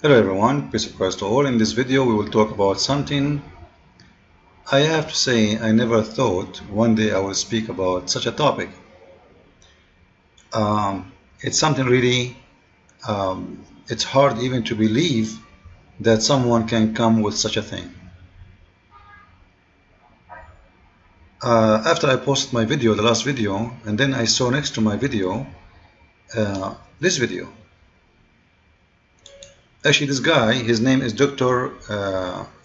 Hello everyone, peace of Christ to all. In this video we will talk about something I have to say I never thought one day I will speak about such a topic. It's something really, it's hard even to believe that someone can come with such a thing. After I posted my video, the last video, and then I saw next to my video, this video. Actually, this guy, his name is Dr.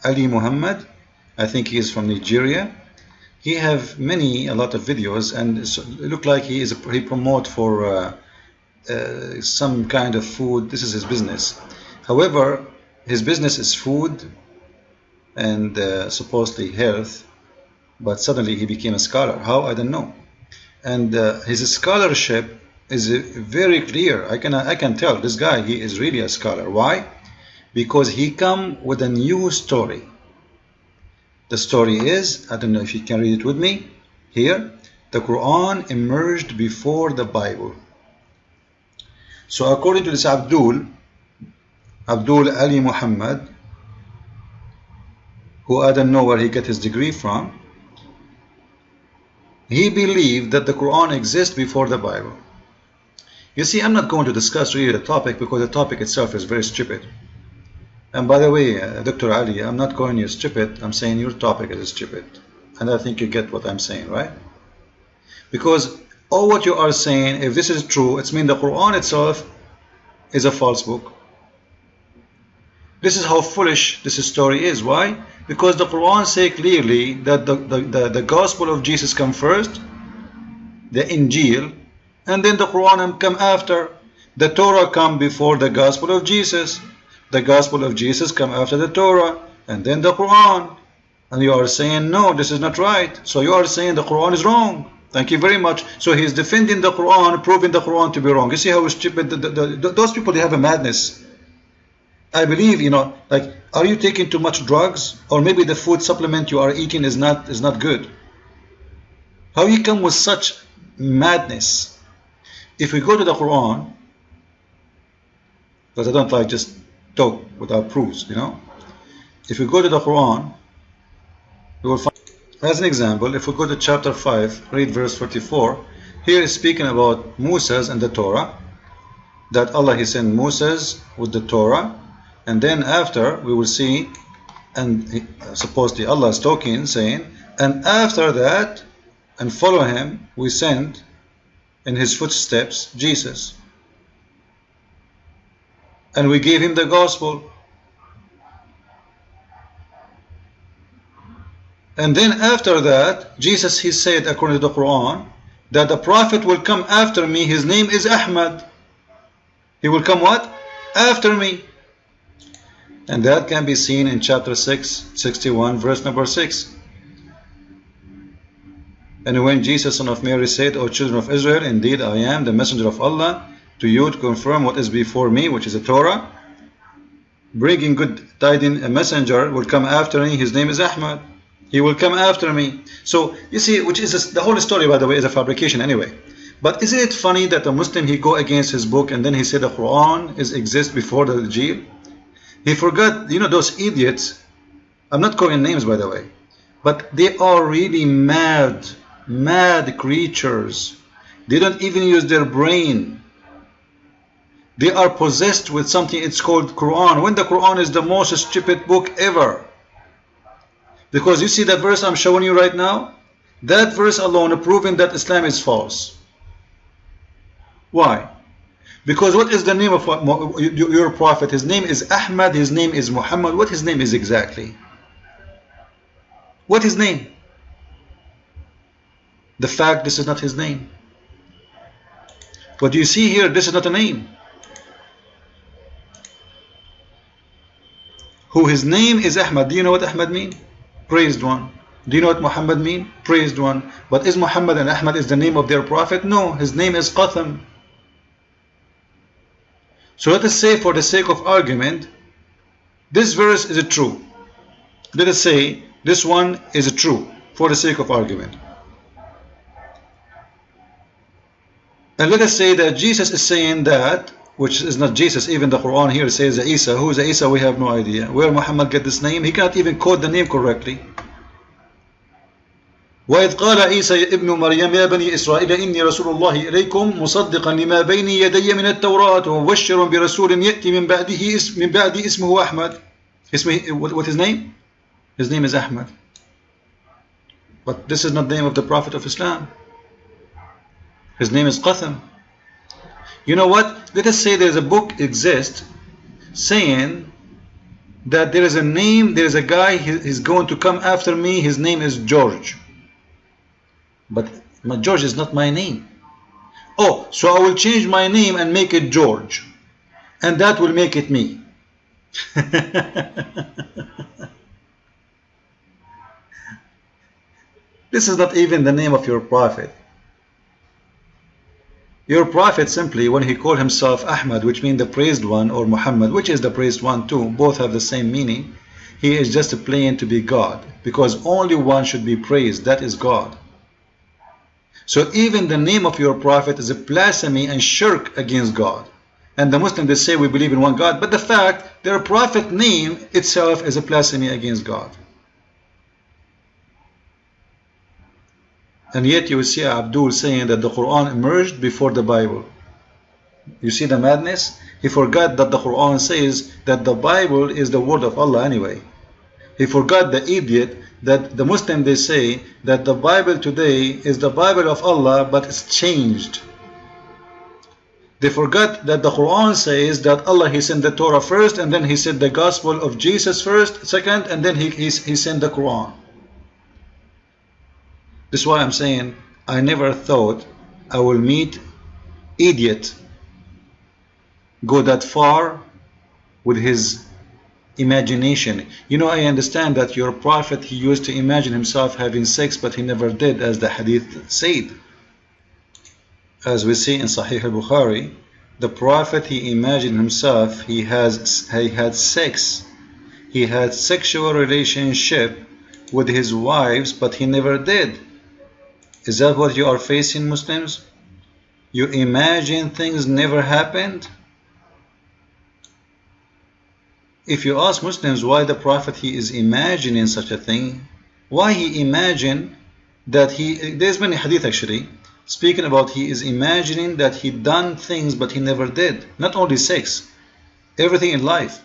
Ali Muhammad. I think he is from Nigeria. He have a lot of videos, and it look like he promote for some kind of food. This is his business. However, his business is food and supposedly health, but suddenly he became a scholar. How? I don't know. And his scholarship is very clear. I can tell this guy, he is really a scholar. Why? Because he come with a new story. The story is, I don't know if you can read it with me here, the Quran emerged before the Bible. So according to this Abdul Ali Muhammad, who I don't know where he got his degree from, he believed that the Quran exists before the Bible. You see, I'm not going to discuss really the topic because the topic itself is very stupid. And by the way, Dr. Ali, I'm not calling you stupid, I'm saying your topic is stupid. And I think you get what I'm saying, right? Because all what you are saying, if this is true, it means the Quran itself is a false book. This is how foolish this story is. Why? Because the Quran says clearly that the gospel of Jesus come first, the Injil, and then the Quran come after. The Torah come before the gospel of Jesus. The gospel of Jesus come after the Torah, and then the Quran. And you are saying, no, this is not right. So you are saying the Quran is wrong. Thank you very much. So he is defending the Quran, proving the Quran to be wrong. You see how stupid those people, they have a madness. I believe, like, are you taking too much drugs? Or maybe the food supplement you are eating is not good. How you come with such madness? If we go to the Quran, because I don't like just talk without proofs, If we go to the Quran, we will find, as an example, if we go to chapter 5, read verse 44, here is speaking about Moses and the Torah, that Allah, he sent Moses with the Torah, and then after we will see, and supposedly Allah is talking, saying, and after that, and follow him, we send in his footsteps Jesus. And we gave him the gospel. And then after that, Jesus, he said, according to the Quran, that the prophet will come after me. His name is Ahmad. He will come what? After me. And that can be seen in chapter 6, 61, verse number 6. And when Jesus, son of Mary, said, O children of Israel, indeed I am the messenger of Allah to you to confirm what is before me, which is the Torah, bringing good tidings, a messenger will come after me. His name is Ahmad. He will come after me. So you see, which is the whole story, by the way, is a fabrication anyway. But isn't it funny that a Muslim, he go against his book and then he said the Quran exists before the Injil? He forgot, those idiots. I'm not calling names, by the way, but they are really mad creatures. They don't even use their brain. They are possessed with something, it's called Quran, when the Quran is the most stupid book ever. Because you see that verse I'm showing you right now, that verse alone proving that Islam is false. Why? Because what is the name of your prophet? His name is Ahmad, his name is Muhammad. What his name is exactly? What his name? The fact this is not his name. What you see here, this is not a name. Who his name is Ahmad. Do you know what Ahmad means? Praised one. Do you know what Muhammad means? Praised one. But is Muhammad and Ahmad is the name of their prophet? No, his name is Qatham. So let us say, for the sake of argument, this verse is true. Let us say this one is true for the sake of argument. And let us say that Jesus is saying that which is not Jesus. Even the Quran here says Isa. Who is Isa? We have no idea. Where Muhammad get this name? He can't even quote the name correctly. وإذ قال عيسى ابن مريم يا بني إسرائيل إني رسول الله إليكم مصدقا لما بين يدي من التوراة ومبشرا برسول يأتي من بعد اسمه أحمد. What his name? His name is Ahmad. But this is not the name of the Prophet of Islam. His name is Qatham. You know what? Let us say there's a book exists saying that there is a name, there is a guy, he's going to come after me, his name is George. But George is not my name. Oh, so I will change my name and make it George. And that will make it me. This is not even the name of your prophet. Your prophet simply, when he called himself Ahmad, which means the praised one, or Muhammad, which is the praised one too, both have the same meaning, he is just playing to be God, because only one should be praised, that is God. So even the name of your prophet is a blasphemy and shirk against God. And the Muslims, they say we believe in one God, but the fact their prophet name itself is a blasphemy against God. And yet you will see Abdul saying that the Quran emerged before the Bible. You see the madness? He forgot that the Quran says that the Bible is the word of Allah anyway. He forgot, the idiot, that the Muslim, they say that the Bible today is the Bible of Allah, but it's changed. They forgot that the Quran says that Allah, He sent the Torah first, and then He sent the Gospel of Jesus first, second, and then He sent the Quran. This is why I'm saying I never thought I will meet idiot go that far with his imagination. You know, I understand that your prophet, he used to imagine himself having sex, but he never did, as the hadith said. As we see in Sahih al-Bukhari, the prophet, he imagined himself, he had sex, he had sexual relationship with his wives, but he never did. Is that what you are facing, Muslims? You imagine things never happened? If you ask Muslims why the Prophet, he is imagining such a thing, why he imagined that there's many hadith actually, speaking about he is imagining that he done things but he never did. Not only sex, everything in life.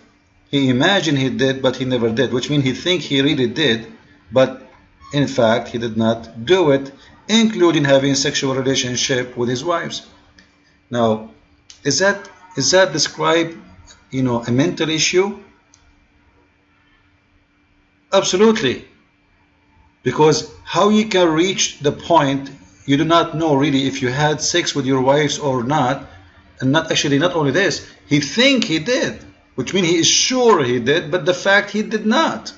He imagined he did but he never did, which means he think he really did, but in fact he did not do it, including having sexual relationship with his wives. Now, is that describe, you know, a mental issue? Absolutely. Because how you can reach the point you do not know really if you had sex with your wives or not, and not only this, he think he did, which means he is sure he did, but the fact he did not.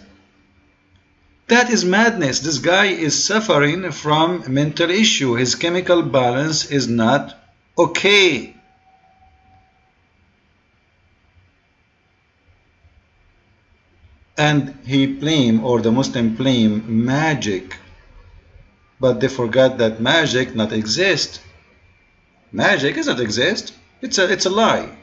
That is madness. This guy is suffering from a mental issue. His chemical balance is not okay. And he blame, or the Muslim blame, magic. But they forgot that magic not exist. Magic does not exist. It's a lie.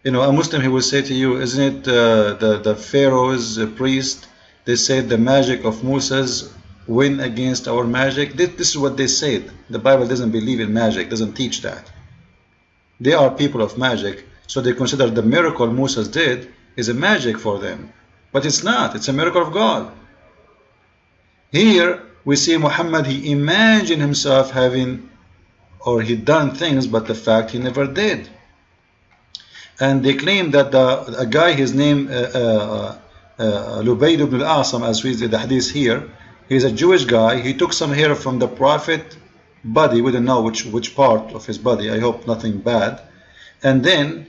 You know, a Muslim, he will say to you, isn't it the Pharaoh's priest, they said the magic of Moses win against our magic? This is what they said. The Bible doesn't believe in magic, doesn't teach that. They are people of magic, so they consider the miracle Moses did is a magic for them. But it's not, it's a miracle of God. Here we see Muhammad, he imagined himself having, or he done things, but the fact he never did. And they claim that a guy, his name Lubayd ibn al-Asam, as we read the hadith here, he's a Jewish guy. He took some hair from the Prophet body, we don't know which part of his body, I hope nothing bad, and then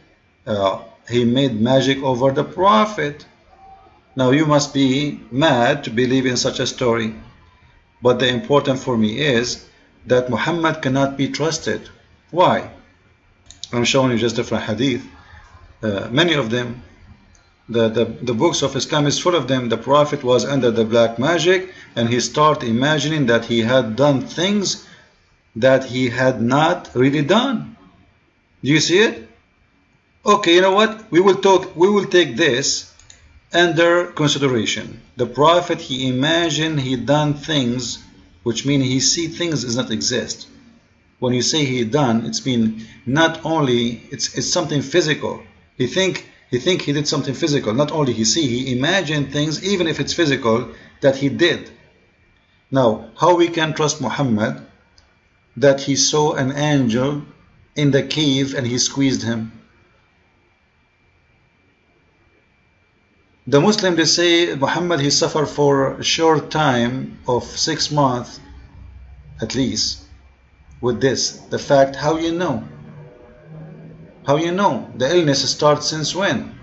he made magic over the Prophet. Now you must be mad to believe in such a story, but the important for me is that Muhammad cannot be trusted. Why? I'm showing you just different hadith. Many of them, the books of Islam is full of them. The Prophet was under the black magic, and he started imagining that he had done things that he had not really done. Do you see it? Okay, you know what? We will take this under consideration. The Prophet, he imagined, he done things, which mean he see things does not exist. When you say he done, it's mean not only it's something physical. He think he did something physical. Not only he see, he imagined things, even if it's physical, that he did. Now, how we can trust Muhammad that he saw an angel in the cave and he squeezed him? The Muslim, they say Muhammad, he suffered for a short time of 6 months at least with this. The fact, how you know? How you know? The illness starts since when?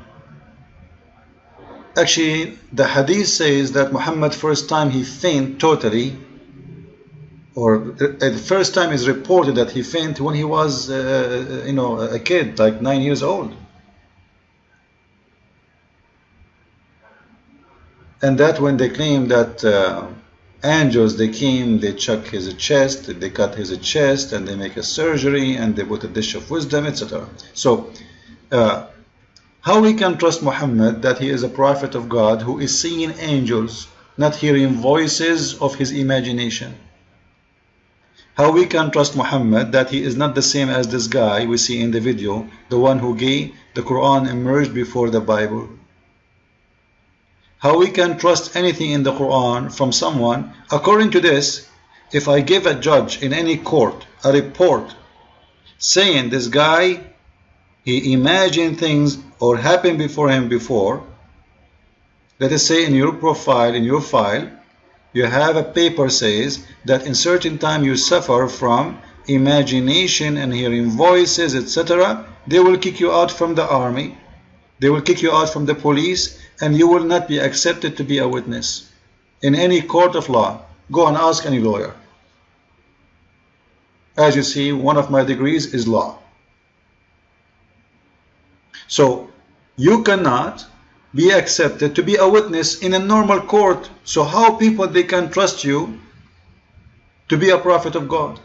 Actually, the hadith says that Muhammad first time he fainted totally, or the first time is reported that he fainted when he was a kid, like 9 years old. And that when they claim that angels, they came, they check his chest, they cut his chest, and they make a surgery, and they put a dish of wisdom, etc. So, how we can trust Muhammad that he is a prophet of God who is seeing angels, not hearing voices of his imagination? How we can trust Muhammad that he is not the same as this guy we see in the video, the one who gave the Quran emerged before the Bible? How we can trust anything in the Quran from someone? According to this, if I give a judge in any court a report saying this guy, he imagined things or happened before him before, let us say in your profile, in your file, you have a paper says that in certain time you suffer from imagination and hearing voices, etc., they will kick you out from the army, they will kick you out from the police, and you will not be accepted to be a witness in any court of law. Go and ask any lawyer. As you see, one of my degrees is law. So you cannot be accepted to be a witness in a normal court. So how people they can trust you to be a prophet of God?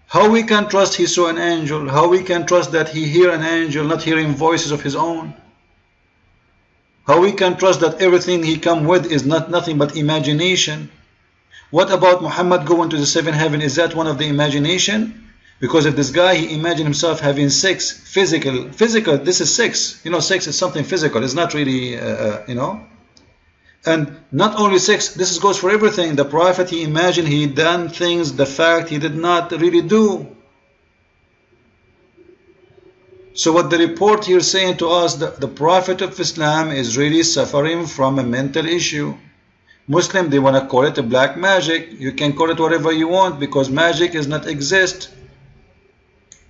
How we can trust he saw an angel? How we can trust that he hear an angel, not hearing voices of his own? How we can trust that everything he come with is not nothing but imagination? What about Muhammad going to the seventh heaven? Is that one of the imagination? Because if this guy, he imagined himself having sex, physical, this is sex. You know, sex is something physical. It's not really, And not only sex, this goes for everything. The Prophet, he imagined he done things, the fact he did not really do. So what the report here is saying to us, that the Prophet of Islam is really suffering from a mental issue. Muslim, they want to call it a black magic. You can call it whatever you want because magic does not exist.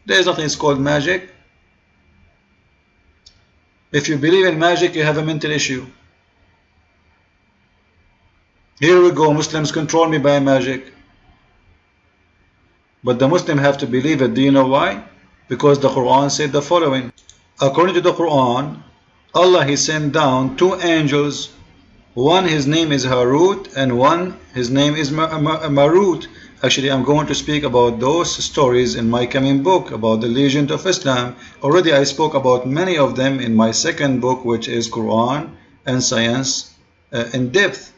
There is nothing called magic. If you believe in magic, you have a mental issue. Here we go, Muslims control me by magic. But the Muslim have to believe it. Do you know why? Because the Quran said the following. According to the Quran, Allah, he sent down 2 angels. One, his name is Harut, and one, his name is Marut. Actually, I'm going to speak about those stories in my coming book about the legend of Islam. Already I spoke about many of them in my second book, which is Quran and Science in depth,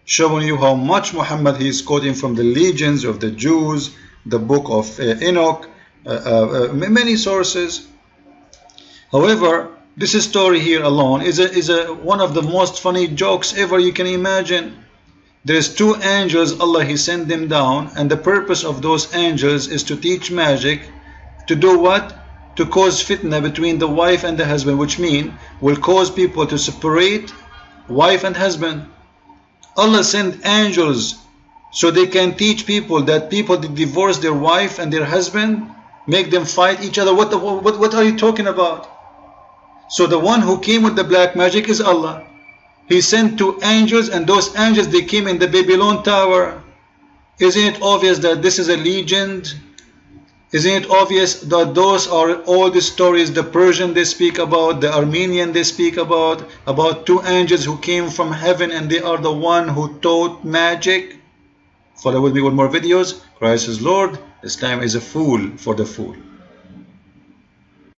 showing you how much Muhammad he is quoting from the legends of the Jews, the book of Enoch, many sources. However, this story here alone is one of the most funny jokes ever you can imagine. There's 2 angels, Allah he sent them down, and the purpose of those angels is to teach magic. To do what? To cause fitna between the wife and the husband, which mean will cause people to separate wife and husband. Allah sent angels so they can teach people that people that divorce their wife and their husband, make them fight each other. What are you talking about? So the one who came with the black magic is Allah. He sent 2 angels, and those angels, they came in the Babylon tower. Isn't it obvious that this is a legend? Isn't it obvious that those are all the stories the Persian they speak about, the Armenian they speak about 2 angels who came from heaven and they are the one who taught magic? Follow with me with more videos. Christ is Lord. Islam is a fool for the fool.